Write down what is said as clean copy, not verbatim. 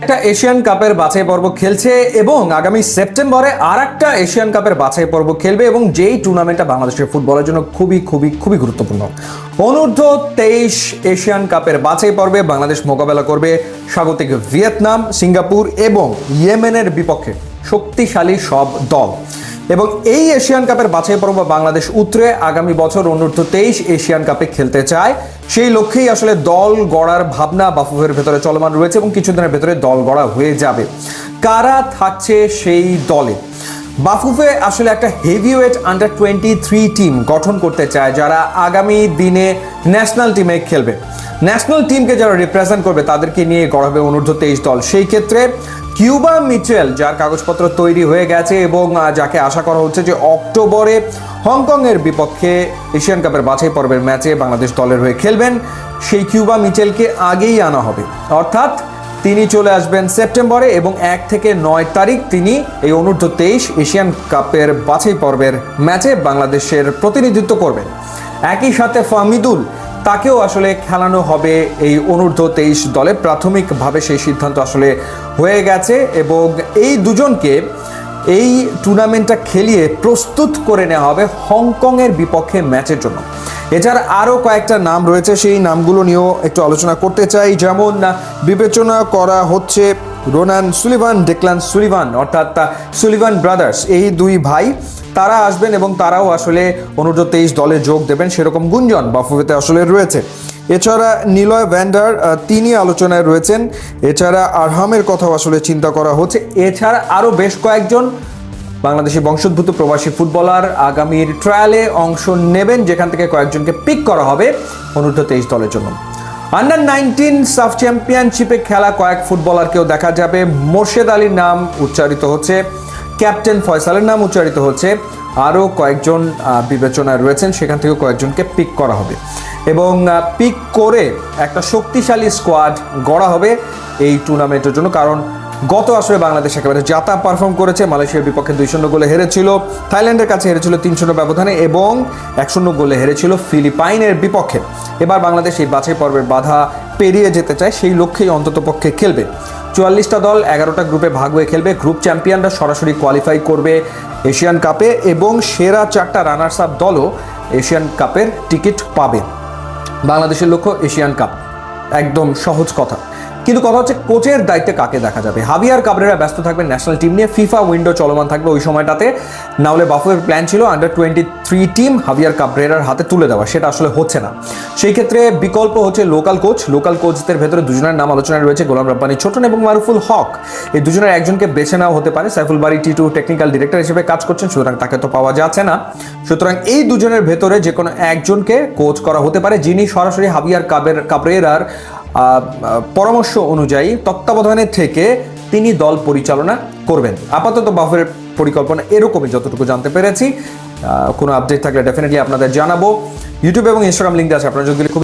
একটা এশিয়ান কাপের বাছাই পর্ব খেলছে এবং আগামী সেপ্টেম্বরে আরেকটা এশিয়ান কাপের বাছাই পর্ব খেলবে এবং যেই টুর্নামেন্টটা বাংলাদেশের ফুটবলের জন্য খুবই খুবই খুবই গুরুত্বপূর্ণ। অনূর্ধ্ব 23 এশিয়ান কাপের বাছাই পর্বে বাংলাদেশ মোকাবেলা করবে স্বাগতিক ভিয়েতনাম, সিঙ্গাপুর এবং ইয়েমেনের বিপক্ষে শক্তিশালী সব দল। এবং এই এশিয়ান কাপের বাছাই পর্ব বাংলাদেশ উতরে আগামী বছর অনূর্ধ্ব 23 এশিয়ান কাপে খেলতে চায়। সেই লক্ষ্যেই আসলে দল গড়ার ভাবনা বাফুফের ভেতরে চলমান রয়েছে এবং কিছুদিনের ভেতরে দল গড়া হয়ে যাবে। কারা থাকছে সেই দলে? বাফুফে আসলে একটা হেভিওয়েট আন্ডার 23 টিম গঠন করতে চায়, যারা আগামী দিনে ন্যাশনাল টিমে খেলবে। ন্যাশনাল টিমকে যারা রিপ্রেজেন্ট করবে তাদেরকে নিয়ে গড়া হবে অনূর্ধ্ব 23 দল। সেই ক্ষেত্রে কিউবা মিচেল, যার কাগজপত্র তৈরি হয়ে গেছে এবং যাকে আশা করা হচ্ছে যে অক্টোবরে হংকংয়ের বিপক্ষে এশিয়ান কাপের বাছাই পর্বের ম্যাচে বাংলাদেশ দলের হয়ে খেলবেন, সেই কিউবা মিচেলকে আগেই আনা হবে। অর্থাৎ তিনি চলে আসবেন সেপ্টেম্বরে এবং 1 থেকে 9 তারিখ তিনি এই অনূর্ধ্ব 23 এশিয়ান কাপের বাছাই পর্বের ম্যাচে বাংলাদেশের প্রতিনিধিত্ব করবেন। একই সাথে ফাহমিদুল, তাকেও আসলে খেলানো হবে এই অনূর্ধ্ব 23 দলে। প্রাথমিকভাবে সেই সিদ্ধান্ত আসলে হয়ে গেছে এবং এই দুজনকে এই টুর্নামেন্টটা খেলিয়ে প্রস্তুত করে নেওয়া হবে হংকংয়ের বিপক্ষে ম্যাচের জন্য। এছাড়া আরও কয়েকটা নাম রয়েছে, সেই নামগুলো নিয়েও একটু আলোচনা করতে চাই। যেমন বিবেচনা করা হচ্ছে রোনান সুলিভান, ডেকলান সুলিভান, অর্থাৎ সুলিভান ব্রাদার্স, এই দুই ভাই তারা আসবেন এবং তারাও আসলে অনূর্ধ্ব 23 দলে যোগ দেবেন, সেরকম গুঞ্জন বাফুফেতে আসলে রয়েছে। এছাড়া নিলয় ভ্যান্ডার, তিনি আলোচনায় রয়েছেন। এছাড়া আরহামের কথাও আসলে চিন্তা করা হচ্ছে। এছাড়া আরও বেশ কয়েকজন বাংলাদেশি বংশোদ্ভূত প্রবাসী ফুটবলার আগামীর ট্রায়ালে অংশ নেবেন, যেখান থেকে কয়েকজনকে পিক করা হবে অনূর্ধ্ব 23 দলের জন্য। আন্ডার 19 সাফ চ্যাম্পিয়নশিপে খেলা কয়েক ফুটবলারকেও দেখা যাবে। মোর্শেদ আলীর নাম উচ্চারিত হচ্ছে, ক্যাপ্টেন ফয়সালের নাম উচ্চারিত হচ্ছে, আরও কয়েকজন বিবেচনায় রয়েছেন, সেখান থেকেও কয়েকজনকে পিক করা হবে এবং পিক করে একটা শক্তিশালী স্কোয়াড গড়া হবে এই টুর্নামেন্টের জন্য। কারণ গত আসলে বাংলাদেশ একেবারে জাতা পারফর্ম করেছে। মালয়েশিয়ার বিপক্ষে 2-0 গোলে হেরেছিল, থাইল্যান্ডের কাছে হেরেছিল 3-0 ব্যবধানে এবং 1-0 গোলে হেরেছিল ফিলিপাইনের বিপক্ষে। এবার বাংলাদেশ এই বাছাই পর্বের বাধা পেরিয়ে যেতে চায়, সেই লক্ষ্যেই অন্ততপক্ষে খেলবে। 44টা দল 11টা গ্রুপে ভাগ হয়ে খেলবে। গ্রুপ চ্যাম্পিয়নরা সরাসরি কোয়ালিফাই করবে এশিয়ান কাপে এবং সেরা 4টা রানার্স আপ দলও এশিয়ান কাপের টিকিট পাবে। বাংলাদেশের লক্ষ্য এশিয়ান কাপ, একদম সহজ কথা। কিন্তু কথা হচ্ছে কোচের দায়িত্বে কাকে দেখা যাবে। হাভিয়ার কাবরেরা ব্যস্ত থাকবেন ন্যাশনাল টিম নিয়ে, ফিফা উইন্ডো চলমান থাকবে ওই সময়টাতে। না হলে বাফুফের প্ল্যান ছিল আন্ডার 23 টিম হাভিয়ার কাবরেরার হাতে তুলে দেওয়া, সেটা আসলে হচ্ছে না। সেই ক্ষেত্রে বিকল্প হচ্ছে লোকাল কোচ। লোকাল কোচদের ভেতরে দুজনের নাম আলোচনায় রয়েছে, গোলাম রাব্বানী ছোটন এবং মারুফুল হক। এই দুজনের একজনকে বেছে নেওয়া হতে পারে। সাইফুল বারী টিটু টেকনিক্যাল ডিরেক্টর হিসেবে কাজ করছেন, সুতরাং তাকে তো পাওয়া যাচ্ছে না। সুতরাং এই দুজনের ভেতরে যে কোনো একজনকে কোচ করা হতে পারে, যিনি সরাসরি হাভিয়ার কাবরেরার পরামর্শ অনুযায়ী তত্ত্বাবধানে থেকে তিনি দল পরিচালনা করবেন। আপাতত বাফুফের পরিকল্পনা এরকমই, যতটুকু জানতে পেরেছি। কোনো আপডেট থাকলে ডেফিনেটলি আপনাদের জানাবো। ইউটিউব এবং ইনস্টাগ্রাম লিঙ্ক আছে, আপনারা যদি খুব